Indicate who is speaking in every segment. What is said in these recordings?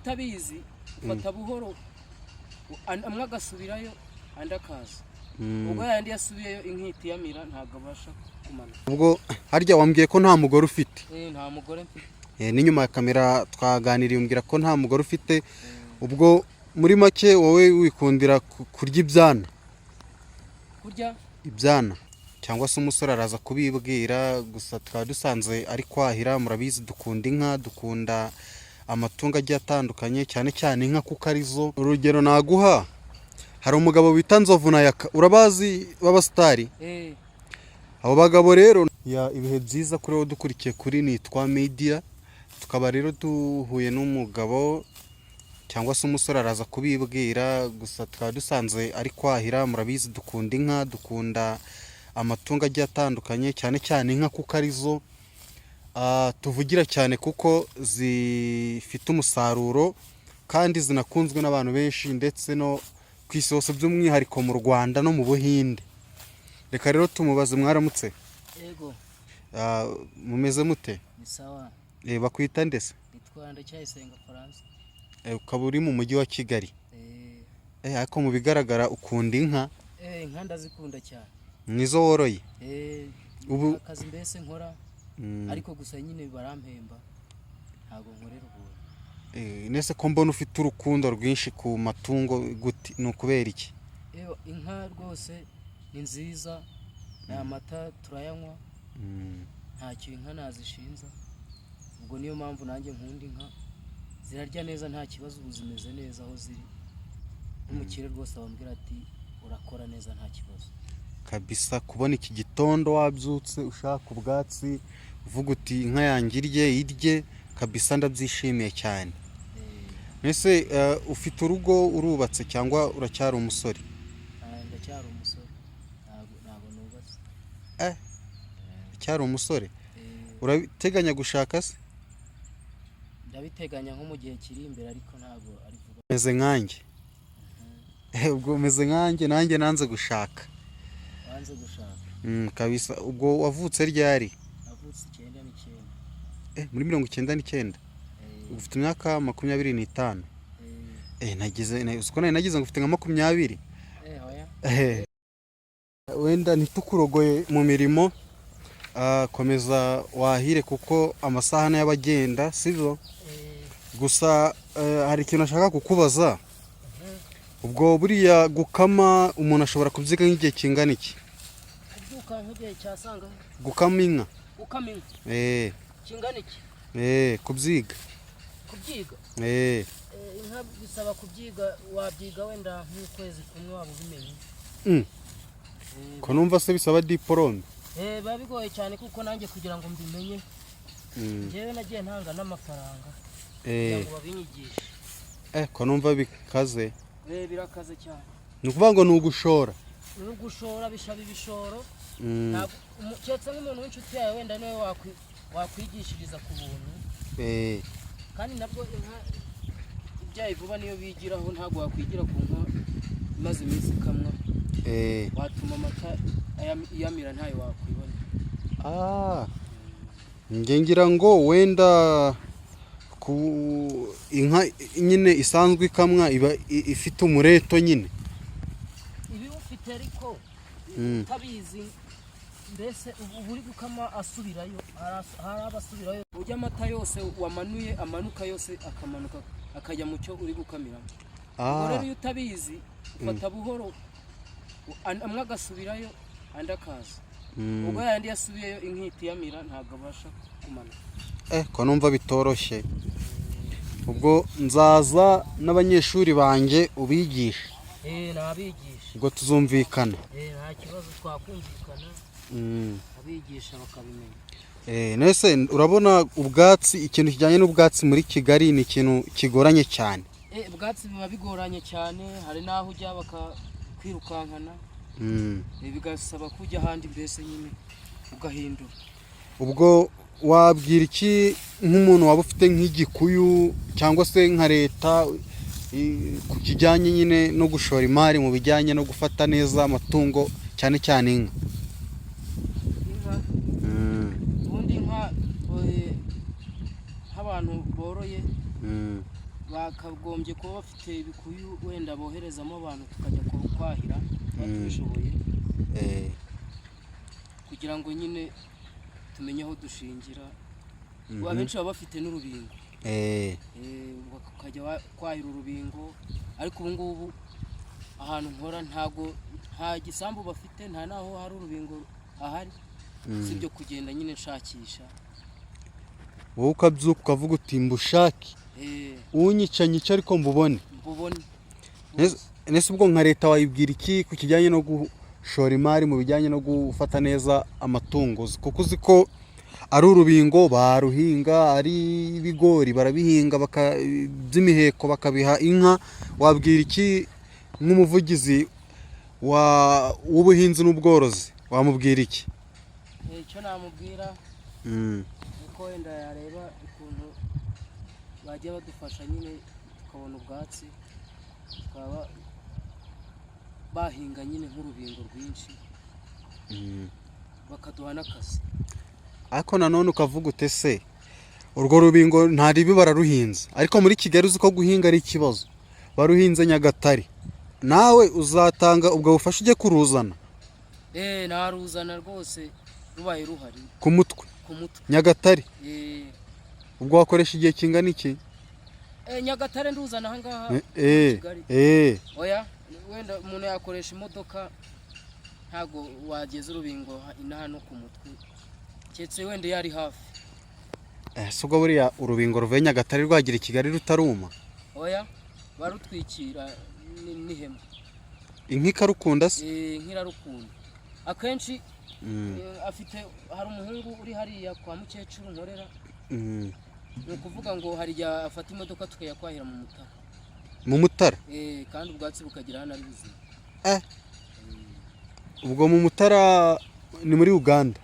Speaker 1: utabizi ufata buhoro amwe agasubirayo andi akaza ubwo yandi yasubiyeyo inkiti yamira ntabwo abasha kumana.
Speaker 2: Ubwo harya wambwiye ko nta mugore ufite?
Speaker 1: Nta mugore mfite.
Speaker 2: N'inyuma ya kamera twaganiriye umbwira ko nta mugore ufite. Ubwo muri make wowe wikundira kurya ibyana?
Speaker 1: Kurya
Speaker 2: ibyana cyangwa se umusore araza kubibwira, gusa twaba dusanzwe ari kwahira. Murabizi dukunda inka, dukunda amatungo agiye atandukanye, cyane cyane inka kuko arizo. Urugero naguha, hari umugabo bita Nzovu na YAKA, urabazi b'abasitari? Abo bagabo rero ibihe byiza kuri wowe dukurikiye kuri nitwa media. Tukaba rero duhuye n'umugabo cyangwa se umusore araza kubibwira, gusa twaba dusanzwe ari kwahira. Murabizi dukunda inka, dukunda amatungo agiye atandukanye, cyane cyane inka kuko arizo tuvugira cyane kuko zifite umusaruro kandi zinakunzwe n'abantu benshi ndetse no ku isi hose, by'umwihariko mu Rwanda no mu Buhinde. Reka rero tumubaze. Mwaramutse?
Speaker 1: Yego.
Speaker 2: Mumeze mute?
Speaker 1: Ni sawa.
Speaker 2: Bakwita ndese?
Speaker 1: Nitwa Ndacyayisenga France.
Speaker 2: Ukaba uri mu mujyi wa Kigali? Ariko mu bigaragara ukunda inka?
Speaker 1: Inka ndazikunda cyane.
Speaker 2: Nizo woroye?
Speaker 1: Ubu akazi mbese nkora ariko gusa nyine barampemba ntago nkorera ubuntu.
Speaker 2: Nese ko mbona ufite urukundo rwinshi ku matungo gute, ni ukubera iki?
Speaker 1: Inka rwose ni nziza, Amata turayanywa, ntacyo inka nazishinza. Ubwo niyo mpamvu nanjye nkunda inka, zirarya neza nta kibazo, ubu zimeze neza aho ziri. Umukire rwose abambwira ati urakora neza nta kibazo
Speaker 2: kabisa. Kubona iki gitondo wabyutse ushaka ubwatsi, uvuga uti inka yanjye irye kabisa, ndabyishimiye cyane. Mbese ufite urugo, urubatse cyangwa uracyari umusore?
Speaker 1: Ndacyari umusore, ntabwo nubatse.
Speaker 2: Ucyari umusore? Urateganya gushaka se?
Speaker 1: Ndabiteganya nko mu gihe kiri imbere, ariko ntabwo ari vuba.
Speaker 2: Meze nkanjye? Ubwo umeze nkanjye, nanjye nanze gushaka.
Speaker 1: Nanze gushaka?
Speaker 2: Kabisa. Ubwo wavutse ryari?
Speaker 1: Navutse 99.
Speaker 2: Muri 99? Ufite imyaka 25? Uko nagize ngo ufite nka 20? Wenda ntitukurogoye mu mirimo, komeza wahire kuko amasaha y'abagenda sibyo. Gusa hari ikintu nashaka kukubaza. Ubwo buriya gukama umuntu ashobora kubyiga nk'igihe kingana iki?
Speaker 1: Kubyuka nk'igihe cyasanga.
Speaker 2: Gukama inka?
Speaker 1: Gukama inka? Kingana iki?
Speaker 2: Kubyiga.
Speaker 1: Kubyiga? Inka bisaba kubyiga, wabyiga wenda nk'ukwezi kumwe waba ubimenye.
Speaker 2: Ko numva se bisaba diplome?
Speaker 1: Biba bigoye cyane kuko nanjye kugira ngo mbimenye njyewe nagiye ntanga n'amafaranga kugira ngo babinyigishe.
Speaker 2: Ko numva bikaze?
Speaker 1: Birakaze cyane.
Speaker 2: Ni ukuvuga ngo ni ugushora?
Speaker 1: Ni ugushora, bishaba ibishoro. Keretse nk'umuntu w'inshuti yawe wenda niwe wakwigishiriza ku buntu. Kandi nabwo inka ibyaye vuba niyo bigiraho, ntabwo wakwigira ku nka imaze iminsi ikamwa. Watuma amata yamira ntayo wakwibona.
Speaker 2: Ngira ngo wenda ku inka nyine isanzwe ikamwa iba ifite umureto nyine.
Speaker 1: Ibi ufite ariko utabizi mbese ubu uri gukama asubirayo, hari abasubirayo. Ujya amata yose wamanuye amanuka yose akamanuka akajya mu cyo uri gukamiramo. Rero iyo utabizi ufata buhoro amwe agasubirayo andi akaza. Ubwo yandi yasubiyeyo inkiti yamira ntabwo abasha kumana.
Speaker 2: Ko numva bitoroshye. Ubwo nzaza n'abanyeshuri banjye ubigisha?
Speaker 1: Nabigisha.
Speaker 2: Ubwo tuzumvikana?
Speaker 1: Nta kibazo, twakumvikana. Abigisha bakabimenya.
Speaker 2: Nese urabona ubwatsi, ikintu kijyanye n'ubwatsi muri Kigali ni ikintu kigoranye cyane.
Speaker 1: Ubwatsi biba bigoranye cyane, hari naho ujya bakakwirukankana. Bigasaba kujya ahandi mbese nyine ugahindura. Ubwo
Speaker 2: wabwira iki nk'umuntu waba ufite nk'igikuyu cyangwa se nka leta ku kijyanye nyine no gushora imari mu bijyanye no gufata neza amatungo cyane cyane inka?
Speaker 1: Ubundi inka nk'abantu boroye bakagombye kuba bafite ibikuyu wenda boherezamo abantu tukajya kwahira tubishoboye kugira ngo nyine tumenye aho dushingira. Abenshi baba bafite n'urubingo bakajya kwahira urubingo, ariko ubu ngubu ahantu nkora nta gisambu bafite, nta naho hari urubingo ahari, sibyo kugenda nyine nshakisha.
Speaker 2: Wowe ukabyuka ukavuga uti mbushake unyica ariko mbubone. Nese ubwo nka leta wayibwira iki ku kijyanye no gushora imari mu bijyanye no gufata neza amatungo, kuko uzi ko ari urubingo baruhinga, ari ibigori barabihinga by'imiheko bakabiha inka. Wabwira iki nk'umuvugizi w'ubuhinzi n'ubworozi, wamubwira iki?
Speaker 1: Icyo namubwira uko wenda yareba ukuntu bajya badufasha nyine tukabona ubwatsi, tukaba bahinga nyine nk'urubingo rwinshi bakaduha n'akazi.
Speaker 2: Ariko nanone ukavuga ute se urwo rubingo nta ribi bararuhinze, ariko muri Kigali uzi ko guhinga ari ikibazo, baruhinze Nyagatare, nawe uzatanga ubwo bufasha ujye kuruzana?
Speaker 1: Naruzana rwose rubaye ruhari
Speaker 2: ku mutwe Nyagatare. Ubwo wakoresha igihe kingana iki?
Speaker 1: Nyagatare nduzana aha ngaha Kigali. Oya wenda umuntu yakoresha imodoka, ntago wageza urubingo inaha no ku mutwe, cyetse wenda yari hafi.
Speaker 2: Ubwo buriya urubingo ruvuye Nyagatare rwagira i Kigali rutaruma?
Speaker 1: Oya barutwikira n'ihema.
Speaker 2: Inka ikarukunda se?
Speaker 1: Inka irarukunda akenshi. Hari umuhungu uri hariya kwa mukecuru nkorera, ni ukuvuga ngo hari igihe afata imodoka tukayakwahira mu Mutara.
Speaker 2: Mu Mutara?
Speaker 1: Kandi ubwatsi bukagira hano ari buzima.
Speaker 2: Ubwo mu Mutara ni muri Uganda,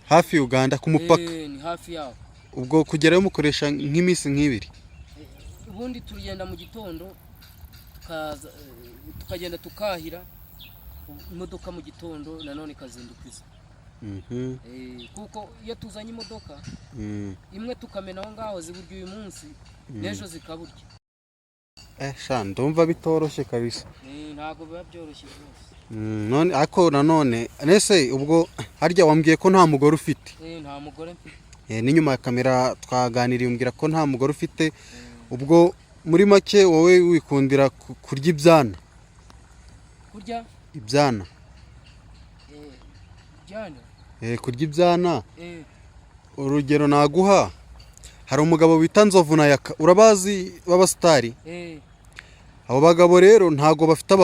Speaker 2: hafi Uganda ku mupaka?
Speaker 1: Ni hafi yaho.
Speaker 2: Ubwo kugerayo mukoresha nk'iminsi nk'ibiri?
Speaker 1: Ubundi tugenda mu gitondo tukagenda tukahira imodoka mu gitondo, nanone ikazindukiza. Kuko iyo tuzanye imodoka imwe tukamena aho ngaho ziburya uyu munsi, n'ejo zikaburya.
Speaker 2: Ndumva bitoroshye kabisa.
Speaker 1: Ntabwo biba byoroshye rwose.
Speaker 2: None ariko nanone nese ubwo harya wambwiye ko nta mugore ufite?
Speaker 1: Nta mugore mfite.
Speaker 2: N'inyuma ya kamera twaganiriye umbwira ko nta mugore ufite. Ubwo muri make wowe wikundira kurya ibyana?
Speaker 1: Kurya
Speaker 2: ibyana? Kurya ibyana. Urugero naguha, hari umugabo bita Nzovu na YAKA, urabazi b'abasitari? Abo bagabo rero ntago bafite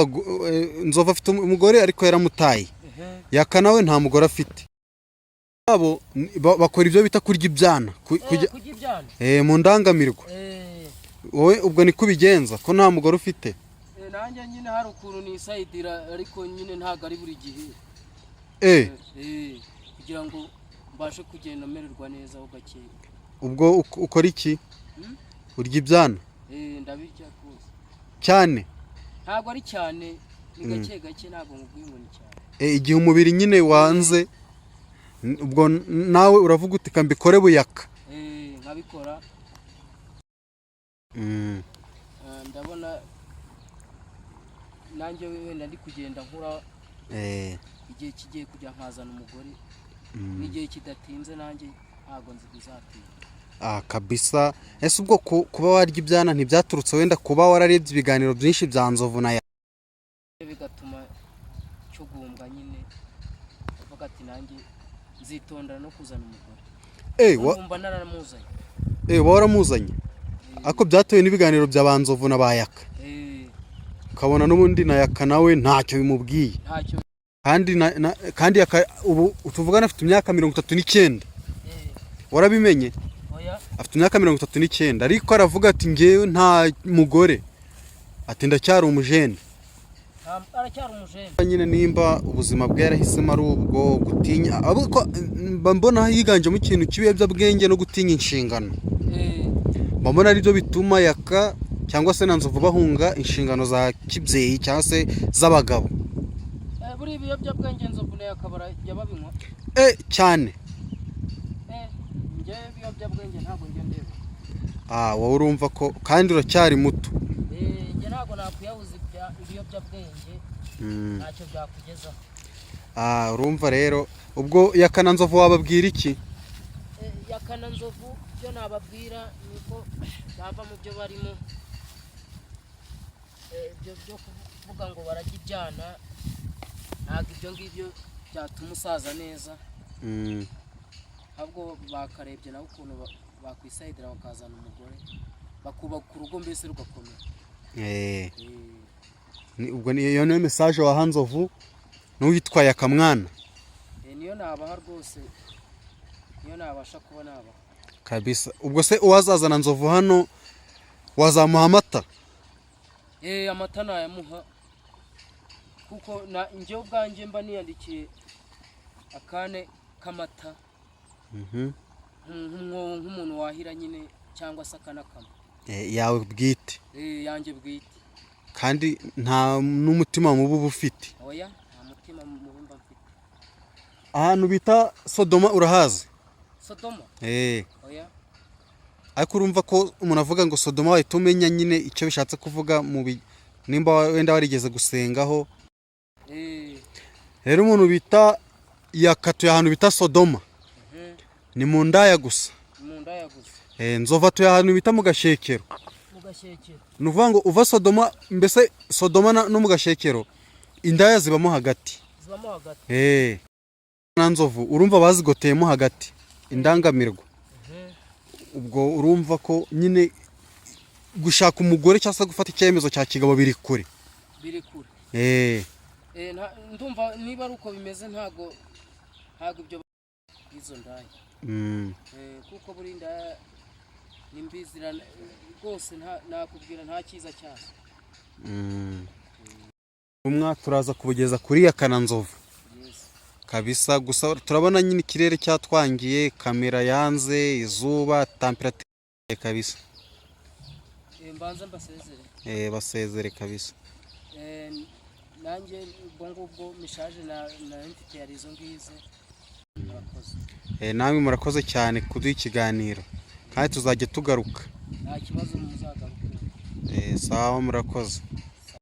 Speaker 2: Nzovu afite umugore ariko yaramutaye. YAKA nawe nta mugore afite. Abo bakora ibyo bita kurya ibyana. Mu ndangamirwa. Wowe ubwo ni kubigenza ko nta mugore ufite?
Speaker 1: Nanjye nyine hari ukuntu nisayidira, ariko nyine ntago ari buri gihe. Kugira ngo mbashe kugenda mererwa neza ho gake.
Speaker 2: Ubwo ukora iki? Urya ibyana?
Speaker 1: Ndabirya rwose.
Speaker 2: Cyane?
Speaker 1: Ntago ari cyane, ni gake gake, ntago nkubwiye ngo ni cyane.
Speaker 2: Igihe umubiri nyine wanze, ubwo nawe uravuga uti kambikore buyaka?
Speaker 1: Nkabikora. Ndabona nanjye wenda ndi kugenda nkura, igihe kigiye kujya nkazana umugore, n'igihe kidatinze nanjye ntago nzi bizatinda.
Speaker 2: Kabisa. Ese ubwo kuba warya ibyana ntibyaturutse wenda kuba wararebye ibiganiro byinshi bya Nzovu na YAKA?
Speaker 1: Bigatuma cyugumbwa nyine, avuga ati nanjye nzitondera no kuzana umugore. Umva naramuzanye.
Speaker 2: Waramuzanye? Ako byatewe n'ibiganiro bya ba Nzovu na ba YAKA? Ukabona n'ubundi na YAKA nawe ntacyo bimubwiye? Kandi YAKA ubu tuvugana afite imyaka 39. Warabimenye? Afite imyaka 39, ariko aravuga ati ngewe nta mugore, ati ndacyari umujene.
Speaker 1: Aracyari umujene
Speaker 2: nyine. Nimba ubuzima bwe yarahisemo ari ubwo gutinya, ariko mbona higanjemo ikintu cy'ibiyobyabwenge no gutinya inshingano. Mbona ari byo bituma YAKA cyangwa se na Nzovu bahunga inshingano za kibyeyi cyangwa se z'abagabo.
Speaker 1: Buri ibiyobyabwenge Nzovu na YAKA barajya babinywa?
Speaker 2: Cyane.
Speaker 1: Ibiyobyabwenge ntabwo njya ndeba.
Speaker 2: wowe urumva ko kandi uracyari muto.
Speaker 1: njye ntabwo nakwiyahuza ibiyobyabwenge ntacyo byakugezaho.
Speaker 2: Urumva rero ubwo YAKA na Nzovu wababwira iki?
Speaker 1: YAKA na Nzovu byo nababwira nuko bava mu byo barimo, byo kuvuga ngo barajya ibyana, ntabwo ibyo ngibyo byatuma usaza neza, ahubwo bakarebye nabo ukuntu bakwisayidira bakazana umugore bakubaka urugo mbese rugakomera.
Speaker 2: Ubwo niyo message waha Nzovu n'uwitwa YAKA mwana?
Speaker 1: Niyo nabaha rwose, niyo nabasha kuba nabaha
Speaker 2: kabisa. Ubwo se uwazazana Nzovu hano wazamuha amata?
Speaker 1: Amata nayamuha kuko njye ubwanjye mba niyandikiye akane k'amata nk'umuntu wahira nyine cyangwa se akanakama
Speaker 2: yawe bwite.
Speaker 1: yanjye bwite.
Speaker 2: Kandi nta n'umutima mubi uba ufite?
Speaker 1: Oya, nta mutima mubi mba mfite.
Speaker 2: Ahantu bita Sodoma urahazi?
Speaker 1: Sodoma?
Speaker 2: Oya. Ariko urumva ko umuntu avuga ngo Sodoma wahita umenya nyine icyo bishatse kuvuga nimba wenda warigeze gusengaho. Rero umuntu bita YAKA tuye ahantu bita Sodoma ni mu ndaya gusa.
Speaker 1: Mu ndaya gusa.
Speaker 2: Nzovu tuye ahantu bita mu gashekero.
Speaker 1: Mu gashekero.
Speaker 2: Nuvuga ngo uva Sodoma, mbese Sodoma no mu gashekero indaya zibamo hagati.
Speaker 1: Zibamo hagati.
Speaker 2: Na Nzovu urumva bazigoteyemo hagati indangamirwa. Ubwo urumva ko nyine gushaka umugore cyangwa gufata icyemezo cya kigabo biri kure.
Speaker 1: Biri kure. Ndumva niba ari uko bimeze ntago ibyo izo ndaya. Kuko buri ndaya nimbizira rwose nakubwira nta cyiza cyazo. Turaza kubugeza kuri YAKA na Nzovu kabisa. Gusa turabona nyine ikirere cyatwangiye, kamera yanze, izuba, temperature kabisa. Mbanza mbasezere.
Speaker 2: Basezere kabisa.
Speaker 1: Nanjye ubwo mishaje na mfite yari izo ngize.
Speaker 2: Namwe murakoze cyane kuduha ikiganiro kandi tuzajya tugaruka.
Speaker 1: Nta kibazo muzagaruka.
Speaker 2: Sawa murakoze.